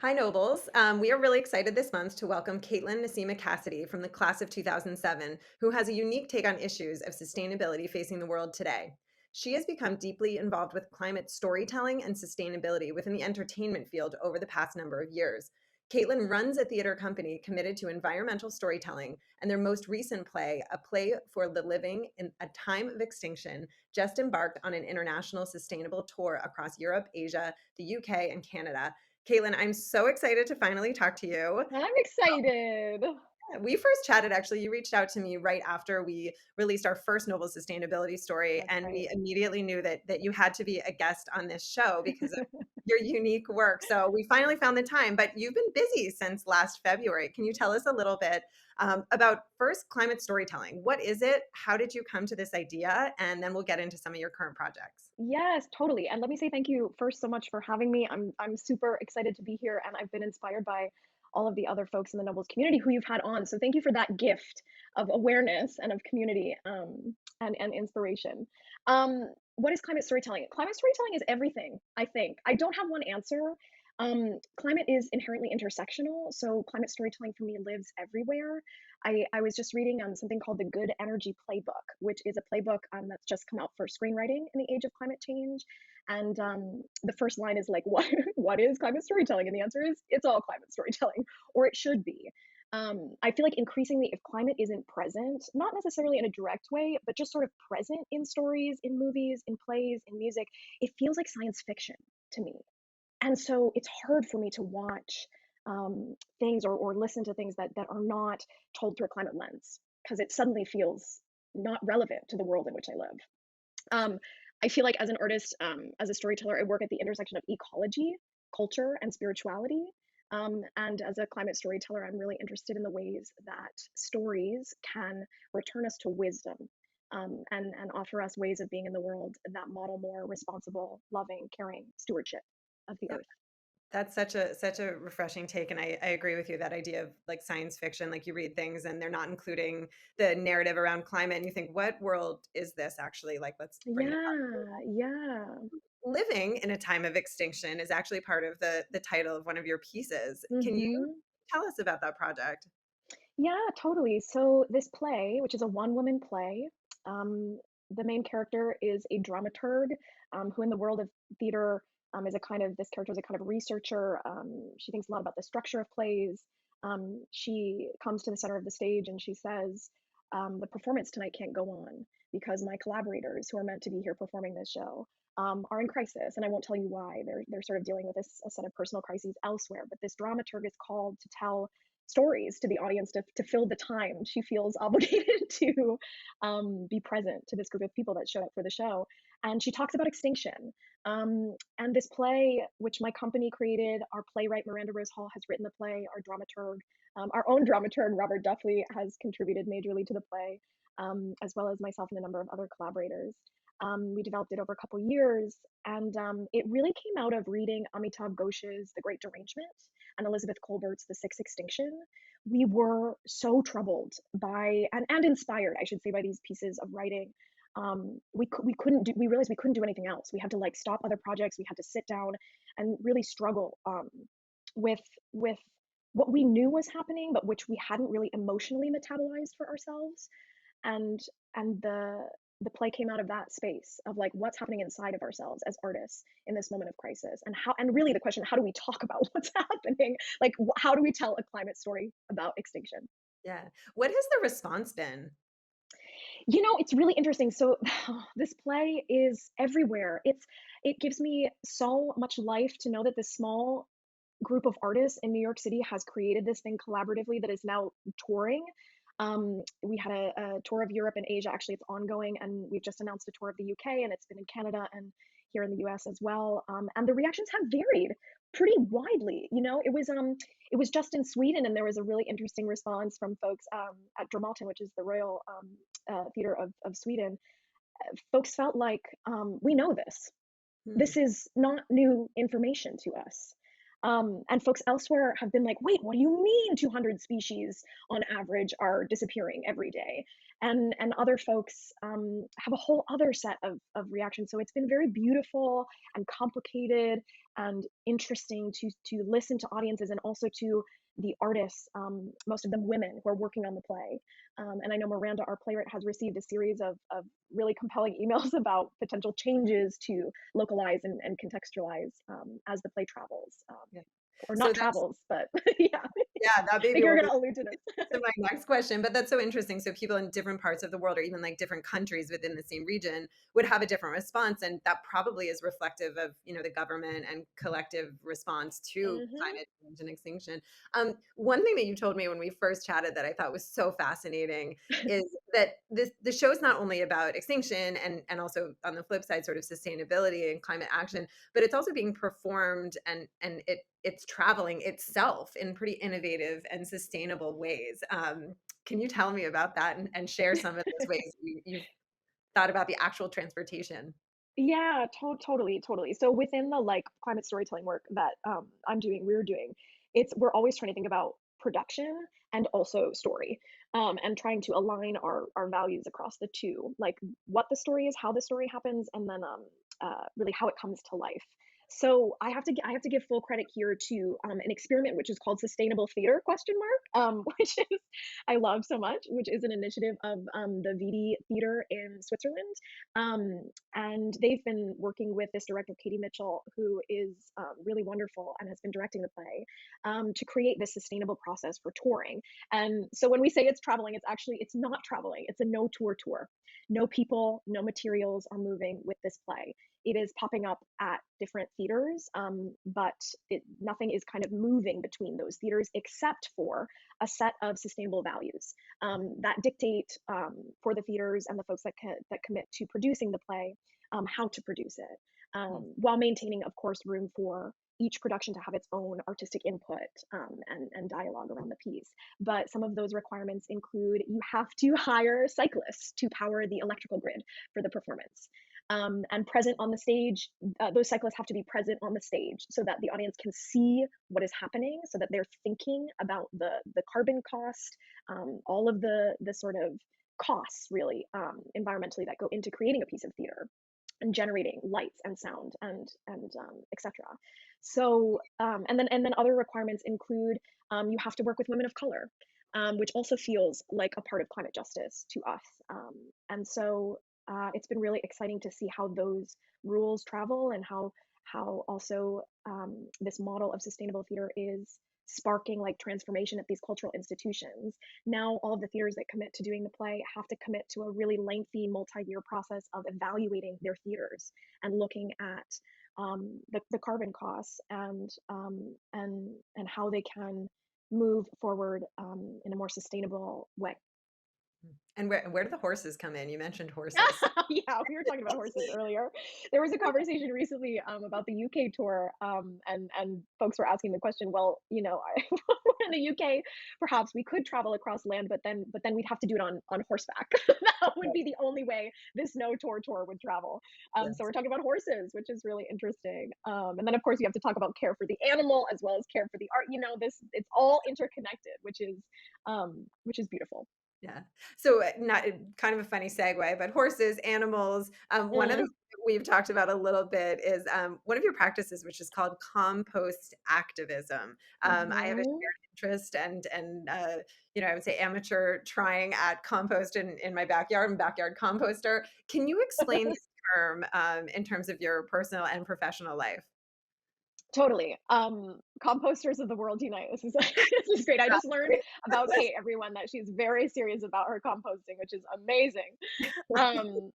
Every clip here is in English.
Hi, Nobles. We are really excited this month to welcome Caitlin Nasema Cassidy from the class of 2007, who has a unique take on issues of sustainability facing the world today. She has become deeply involved with climate storytelling and sustainability within the entertainment field over the past number of years. Caitlin runs a theater company committed to environmental storytelling, and their most recent play, A Play for the Living in a Time of Extinction, just embarked on an international sustainable tour across Europe, Asia, the UK, and Canada. Caitlin, I'm so excited to finally talk to you. I'm excited. We first chatted actually, you reached out to me right after we released our first Noble Sustainability story, That's and right. we immediately knew that you had to be a guest on this show because of your unique work. So we finally found the time, but you've been busy since last February. Can you tell us a little bit about first climate storytelling? What is it? How did you come to this idea? And then we'll get into some of your current projects. Yes, totally. And let me say thank you first so much for having me. I'm super excited to be here, and I've been inspired by all of the other folks in the Nobles community who you've had on. So thank you for that gift of awareness and of community and inspiration. What is climate storytelling? Climate storytelling is everything, I think. I don't have one answer. Climate is inherently intersectional, so climate storytelling for me lives everywhere. I was just reading something called the Good Energy Playbook, which is a playbook that's just come out for screenwriting in the age of climate change. And the first line is like, what is climate storytelling? And the answer is, it's all climate storytelling, or it should be. I feel like increasingly, if climate isn't present, not necessarily in a direct way, but just sort of present in stories, in movies, in plays, in music, it feels like science fiction to me. And so it's hard for me to watch things or listen to things that are not told through a climate lens because it suddenly feels not relevant to the world in which I live. Um, I feel like as an artist, as a storyteller, I work at the intersection of ecology, culture, and spirituality. And as a climate storyteller, I'm really interested in the ways that stories can return us to wisdom and offer us ways of being in the world that model more responsible, loving, caring stewardship of the earth. That's such a refreshing take, and I agree with you, that idea of, like, science fiction, like, you read things and they're not including the narrative around climate, and you think, "What world is this actually? Like, let's bring it back." Yeah, yeah. Living in a time of extinction is actually part of the title of one of your pieces. Can you Mhm. tell us about that project? Yeah, totally. So this play, which is a one-woman play, um, the main character is a dramaturg who, in the world of theater, is a kind of this character is a kind of researcher. She thinks a lot about the structure of plays. She comes to the center of the stage and she says, "The performance tonight can't go on because my collaborators, who are meant to be here performing this show, are in crisis, and I won't tell you why. They're sort of dealing with a set of personal crises elsewhere. But this dramaturg is called to tell." Stories to the audience to fill the time. She feels obligated to be present to this group of people that showed up for the show. And she talks about extinction. And this play, which my company created, our playwright Miranda Rose Hall has written the play, our dramaturg, our own dramaturg Robert Duffley has contributed majorly to the play, as well as myself and a number of other collaborators. We developed it over a couple years, and it really came out of reading Amitav Ghosh's The Great Derangement and Elizabeth Kolbert's The Sixth Extinction. We were so troubled by and inspired, I should say, by these pieces of writing. We couldn't do, we realized we couldn't do anything else. We had to like stop other projects. We had to sit down and really struggle with with what we knew was happening, but which we hadn't really emotionally metabolized for ourselves. And the play came out of that space of like what's happening inside of ourselves as artists in this moment of crisis, and how, and really the question, how do we talk about what's happening, like how do we tell a climate story about extinction? Yeah. What has the response been? It's really interesting. So this play is everywhere. It gives me so much life to know that this small group of artists in New York City has created this thing collaboratively that is now touring. We had a tour of Europe and Asia. Actually, it's ongoing, and we've just announced a tour of the UK, and it's been in Canada and here in the US as well. And the reactions have varied pretty widely. It was just in Sweden, and there was a really interesting response from folks at Dramaten, which is the Royal Theatre of Sweden. Folks felt like we know this. Hmm. This is not new information to us. And folks elsewhere have been like, wait, what do you mean 200 species on average are disappearing every day? And other folks have a whole other set of reactions. So it's been very beautiful and complicated and interesting to listen to audiences and also to the artists, most of them women who are working on the play. And I know Miranda, our playwright, has received a series of really compelling emails about potential changes to localize and contextualize as the play travels. Yeah. Or So not that's travels, but yeah, I yeah, that think maybe you're will going lead to allude to this. to my next question, but that's so interesting. So people in different parts of the world or even like different countries within the same region would have a different response. And that probably is reflective of, the government and collective response to Hmm. climate change and extinction. One thing that you told me when we first chatted that I thought was so fascinating is that the show is not only about extinction and also on the flip side, sort of sustainability and climate action, but it's also being performed and it's traveling itself in pretty innovative and sustainable ways. Can you tell me about that and share some of those ways you've thought about the actual transportation? Yeah, totally. So within the like climate storytelling work that we're doing, we're always trying to think about production and also story, and trying to align our values across the two, like what the story is, how the story happens, and then really how it comes to life. So I have to give full credit here to an experiment which is called Sustainable Theater question mark, which is I love so much, which is an initiative of the VD Theater in Switzerland. And they've been working with this director, Katie Mitchell, who is really wonderful and has been directing the play, to create this sustainable process for touring. And so when we say it's traveling, it's not traveling. It's a no tour tour. No people, no materials are moving with this play. It is popping up at different theaters, but nothing is kind of moving between those theaters except for a set of sustainable values that dictate for the theaters and the folks that commit to producing the play how to produce it, Mm. while maintaining, of course, room for each production to have its own artistic input and dialogue around the piece. But some of those requirements include you have to hire cyclists to power the electrical grid for the performance. And present on the stage, those cyclists have to be present on the stage so that the audience can see what is happening, so that they're thinking about the carbon cost, all of the sort of costs really environmentally that go into creating a piece of theater and generating lights and sound and etc. So and then other requirements include you have to work with women of color, which also feels like a part of climate justice to us. And so it's been really exciting to see how those rules travel and how also this model of sustainable theater is sparking like transformation at these cultural institutions. Now all of the theaters that commit to doing the play have to commit to a really lengthy multi-year process of evaluating their theaters and looking at the carbon costs and how they can move forward in a more sustainable way. And where do the horses come in? You mentioned horses. Yeah, we were talking about horses earlier. There was a conversation recently about the UK tour, and folks were asking the question, well, we're in the UK, perhaps we could travel across land, but then we'd have to do it on horseback. That would be the only way this no tour would travel. So Yes. we're talking about horses, which is really interesting. And then of course you have to talk about care for the animal as well as care for the art. This it's all interconnected, which is beautiful. Yeah. So, not kind of a funny segue, but horses, animals. One of the Mm, things that we've talked about a little bit is one of your practices, which is called compost activism. I have a mhm. shared interest and I would say amateur trying at compost in my backyard. I'm a backyard composter. Can you explain this term in terms of your personal and professional life? Totally. Composters of the world unite. This is this is great. I just learned about Kate, everyone, that she's very serious about her composting, which is amazing. Um,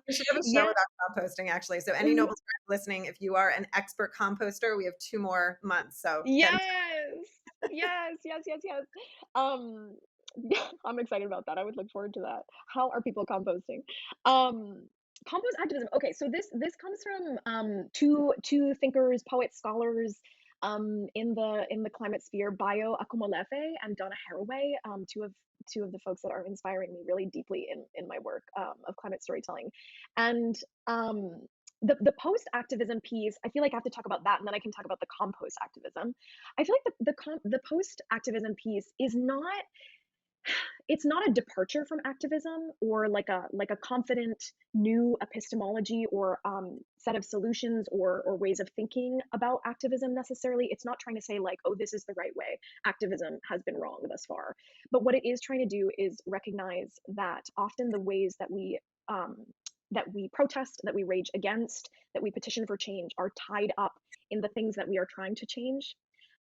We should have a show yeah. about composting, actually. So, any Mhm. Nobles Grad listening, if you are an expert composter, we have 2 more months. So, get in. Yes. Yes. Um, I'm excited about that. I would look forward to that. How are people composting? Um, Compost activism. Okay, so this comes from two thinkers, poets, scholars in the climate sphere, Bayo Akomolefe and Donna Haraway, two of the folks that are inspiring me really deeply in my work of climate storytelling. And the post-activism piece, I feel like I have to talk about that, and then I can talk about the compost activism. I feel like the post-activism piece is not, it's not a departure from activism or like a confident new epistemology or set of solutions or ways of thinking about activism necessarily. It's not trying to say like, oh, this is the right way. Activism has been wrong thus far. But what it is trying to do is recognize that often the ways um, that we protest, that we rage against, that we petition for change are tied up in the things that we are trying to change,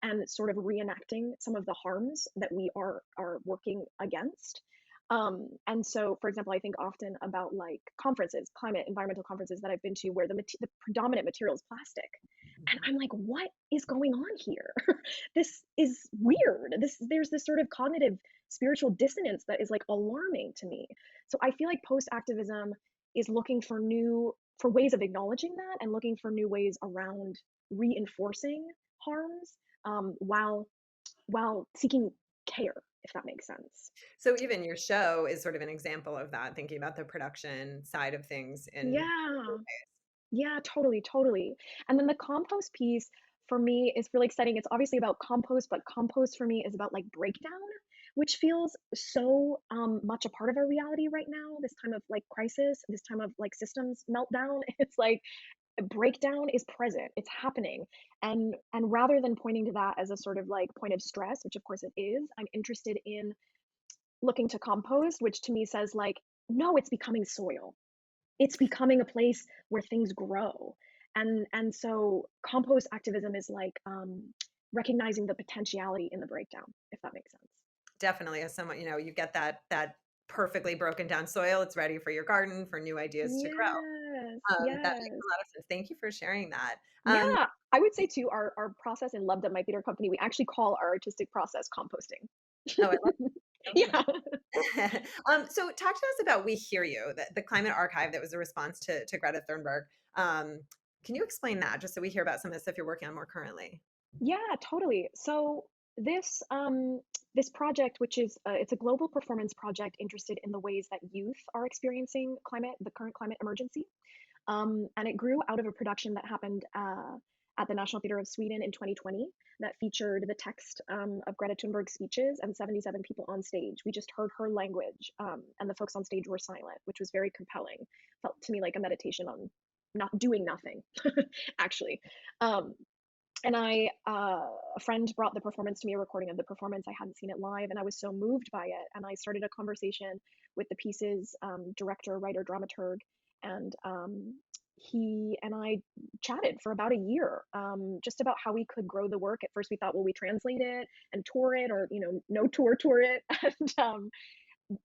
and sort of reenacting some of the harms that we are working against. And so, for example, I think often about like conferences, climate, environmental conferences that I've been to, where the predominant material is plastic, and I'm like, what is going on here? This is weird. There's this sort of cognitive spiritual dissonance that is like alarming to me. So I feel like post activism is looking for ways of acknowledging that and looking for new ways around reinforcing harms, while seeking care, if that makes sense. So even your show is sort of an example of that, thinking about the production side of things in Yeah, yeah, totally, totally. And then the compost piece for me is really exciting. It's obviously about compost, but compost for me is about like breakdown, which feels so much a part of our reality right now. This time of like crisis, this time of like systems meltdown. It's like breakdown is present, it's happening. And rather than pointing to that as a sort of like point of stress, which of course it is, I'm interested in looking to compost, which to me says like, no, it's becoming soil, it's becoming a place where things grow. And so compost activism is like recognizing the potentiality in the breakdown, if that makes sense. definitely as someone, you get that perfectly broken down soil, it's ready for your garden, for new ideas to grow. Yes, That makes yes. a lot of sense. Thank you for sharing that. Yeah, I would say too, our process in Love, my theater company, we actually call our artistic process composting. Oh, I love okay. Yeah. So talk to us about We Hear You, the climate archive that was a response to Greta Thunberg. Um, can you explain that just so we hear about some of the stuff you're working on more currently? Yeah, totally. So this project, which is it's a global performance project interested in the ways that youth are experiencing the current climate emergency. And it grew out of a production that happened at the National Theatre of Sweden in 2020 that featured the text of Greta Thunberg's speeches and 77 people on stage. We just heard her language, and the folks on stage were silent, which was very compelling. Felt to me like a meditation on not doing nothing, actually. Um, and a friend brought the performance to me, a recording of the performance. I hadn't seen it live, and I was so moved by it. And I started a conversation with the piece's director, writer, dramaturg, and he and I chatted for about a year, just about how we could grow the work. At first, we thought, well, we translate it and tour it, or no tour it. And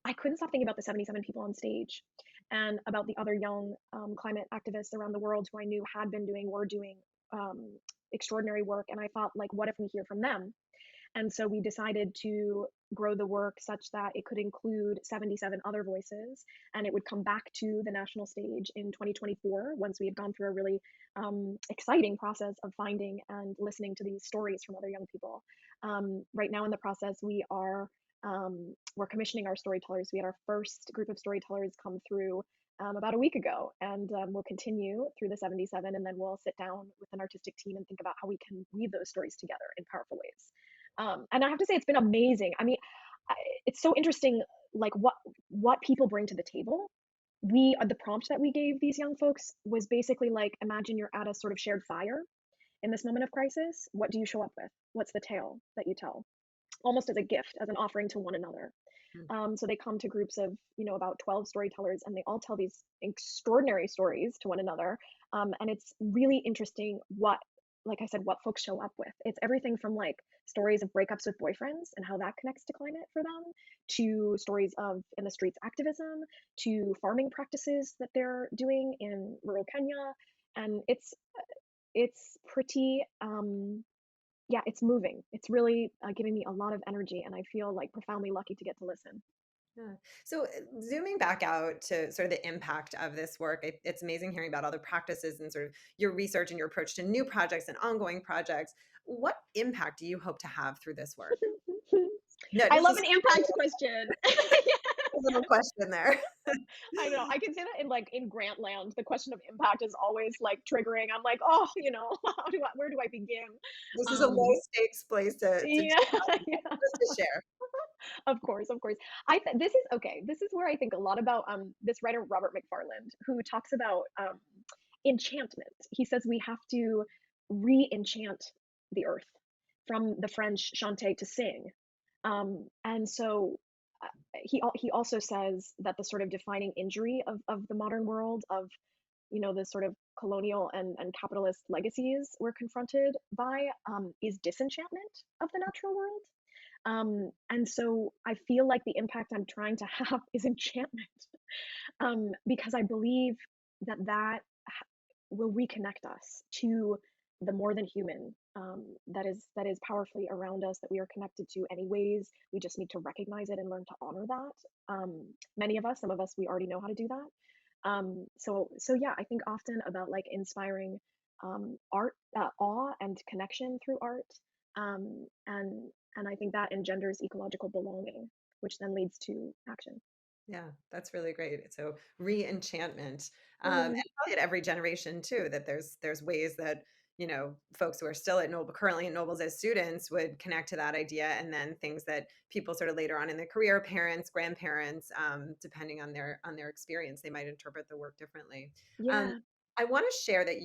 I couldn't stop thinking about the 77 people on stage, and about the other young climate activists around the world who I knew had been doing, were doing extraordinary work. And I thought, like, what if we hear from them? And so we decided to grow the work such that it could include 77 other voices, and it would come back to the national stage in 2024 once we had gone through a really exciting process of finding and listening to these stories from other young people. Right now in the process, we're commissioning our storytellers. We had our first group of storytellers come through about a week ago, and we'll continue through the 77, and then we'll sit down with an artistic team and think about how we can weave those stories together in powerful ways. And I have to say, it's been amazing. I mean, it's so interesting, like what people bring to the table. The prompt that we gave these young folks was basically like, imagine you're at a sort of shared fire in this moment of crisis. What do you show up with? What's the tale that you tell? Almost as a gift, as an offering to one another. Mm. So they come to groups of, about 12 storytellers, and they all tell these extraordinary stories to one another. And it's really interesting like I said, what folks show up with. It's everything from like stories of breakups with boyfriends and how that connects to climate for them, to stories of in the streets activism, to farming practices that they're doing in rural Kenya. And it's pretty yeah, it's moving. It's really giving me a lot of energy, and I feel like profoundly lucky to get to listen. Yeah. So, zooming back out to sort of the impact of this work, it's amazing hearing about all the practices and sort of your research and your approach to new projects and ongoing projects. What impact do you hope to have through this work? No, I this love is an impact question. a little question there. I know. I can say that in like in Grantland, the question of impact is always like triggering. I'm like, oh, where do I begin? This is a low Um, stakes place to yeah, yeah. just to share. Of course, of course. This is okay. This is where I think a lot about this writer Robert McFarland, who talks about enchantment. He says we have to re-enchant the earth, from the French chanter, to sing. And so he also says that the sort of defining injury of the modern world, of the sort of colonial and capitalist legacies we're confronted by, is disenchantment of the natural world. And so I feel like the impact I'm trying to have is enchantment, because I believe that will reconnect us to the more than human, that is powerfully around us, that we are connected to anyways. We just need to recognize it and learn to honor that. Many of us, some of us, we already know how to do that. So yeah, I think often about like inspiring art, awe and connection through art, and I think that engenders ecological belonging, which then leads to action. Yeah, that's really great. So re-enchantment, and Mhm. probably at every generation too, that there's ways that, folks who are still at Noble currently at Nobles as students would connect to that idea, and then things that people sort of later on in their career, parents, grandparents, depending on their experience, they might interpret the work differently. Um, Yeah. I want to share that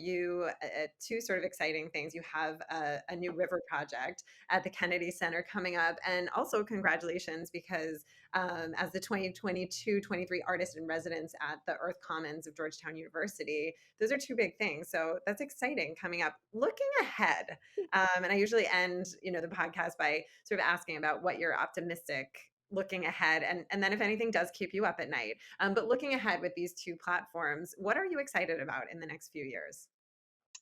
two sort of exciting things. You have a new river project at the Kennedy Center coming up, and also congratulations because as the 2022-23 artist in residence at the Earth Commons of Georgetown University. Those are two big things. So that's exciting coming up. Looking ahead, and I usually end, the podcast by sort of asking about what you're optimistic looking ahead, and then if anything does keep you up at night. But looking ahead with these two platforms, what are you excited about in the next few years?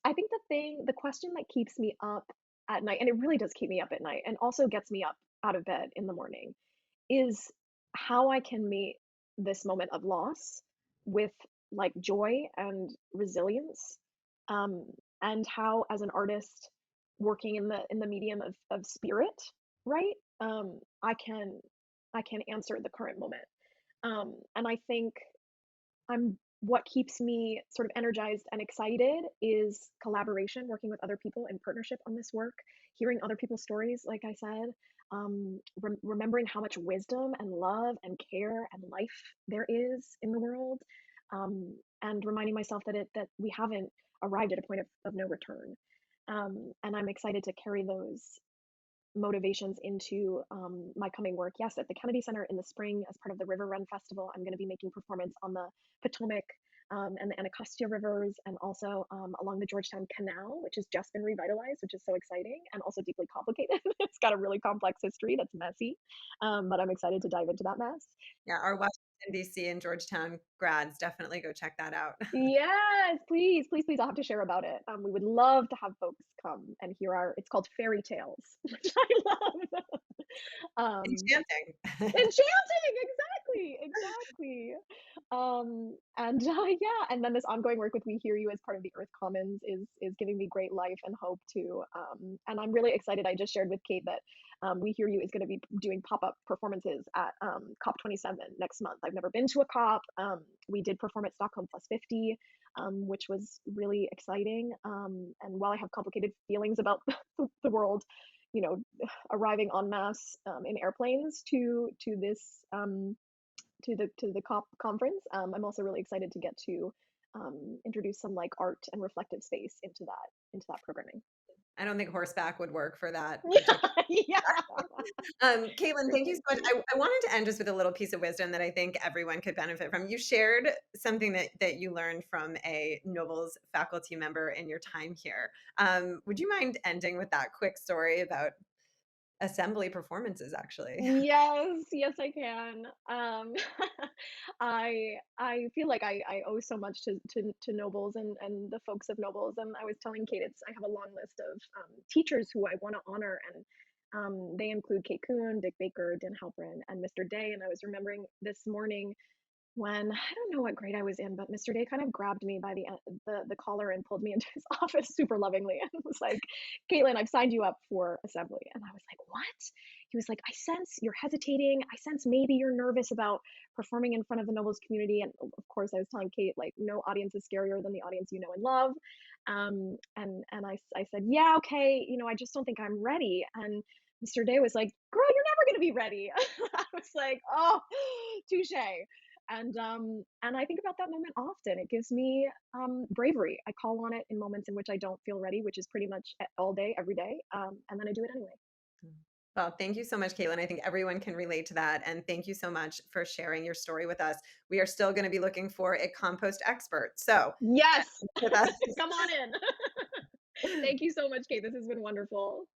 I think the question that keeps me up at night, and it really does keep me up at night and also gets me up out of bed in the morning, is how I can meet this moment of loss with like joy and resilience. Um, and how, as an artist working in the medium of spirit, right? I can answer the current moment. And I think what keeps me sort of energized and excited is collaboration, working with other people in partnership on this work, hearing other people's stories, like I said, remembering how much wisdom and love and care and life there is in the world, and reminding myself that we haven't arrived at a point of no return. And I'm excited to carry those motivations into my coming work. Yes, at the Kennedy Center in the spring, as part of the River Run Festival, I'm going to be making performance on the Potomac and the Anacostia rivers, and also along the Georgetown Canal, which has just been revitalized, which is so exciting and also deeply complicated. It's got a really complex history that's messy, but I'm excited to dive into that mess. Yeah, our Washington, D.C. and Georgetown grads, definitely go check that out. Yes, please, please, please. I'll have to share about it. We would love to have folks come and hear it's called Fairy Tales, which I love. Enchanting. Enchanting, exactly, exactly. And yeah, and then this ongoing work with We Hear You as part of the Earth Commons is giving me great life and hope too. And I'm really excited. I just shared with Kate that We Hear You is going to be doing pop-up performances at COP27 next month. I've never been to a COP. We did perform at Stockholm Plus 50, which was really exciting. And while I have complicated feelings about the world, you know, arriving en masse in airplanes to this to the COP conference. I'm also really excited to get to introduce some like art and reflective space into that programming. I don't think horseback would work for that Yeah, particular. yeah, Caitlin, for thank you so much. I wanted to end just with a little piece of wisdom that I think everyone could benefit from. You shared something that you learned from a Nobles faculty member in your time here. Would you mind ending with that quick story about assembly performances, actually? Yes, yes, I can. I feel like I owe so much to Nobles and the folks of Nobles. And I was telling Kate, I have a long list of teachers who I want to honor, and they include Kate Kuhn, Dick Baker, Dan Halpern, and Mr. Day. And I was remembering this morning when I don't know what grade I was in, but Mr. Day kind of grabbed me by the collar and pulled me into his office super lovingly and was like, "Caitlin, I've signed you up for assembly." And I was like, "What?" He was like, "I sense you're hesitating. I sense maybe you're nervous about performing in front of the Nobles community." And of course, I was telling Kate, like, no audience is scarier than the audience you know and love. And I said, "Yeah, okay. I just don't think I'm ready." And Mr. Day was like, "Girl, you're never going to be ready." I was like, "Oh, touche." And I think about that moment often. It gives me bravery. I call on it in moments in which I don't feel ready, which is pretty much all day, every day, and then I do it anyway. Mm. Well, thank you so much, Caitlin. I think everyone can relate to that. And thank you so much for sharing your story with us. We are still going to be looking for a compost expert. So, Yes, with us. come on in. Thank you so much, Kate. This has been wonderful.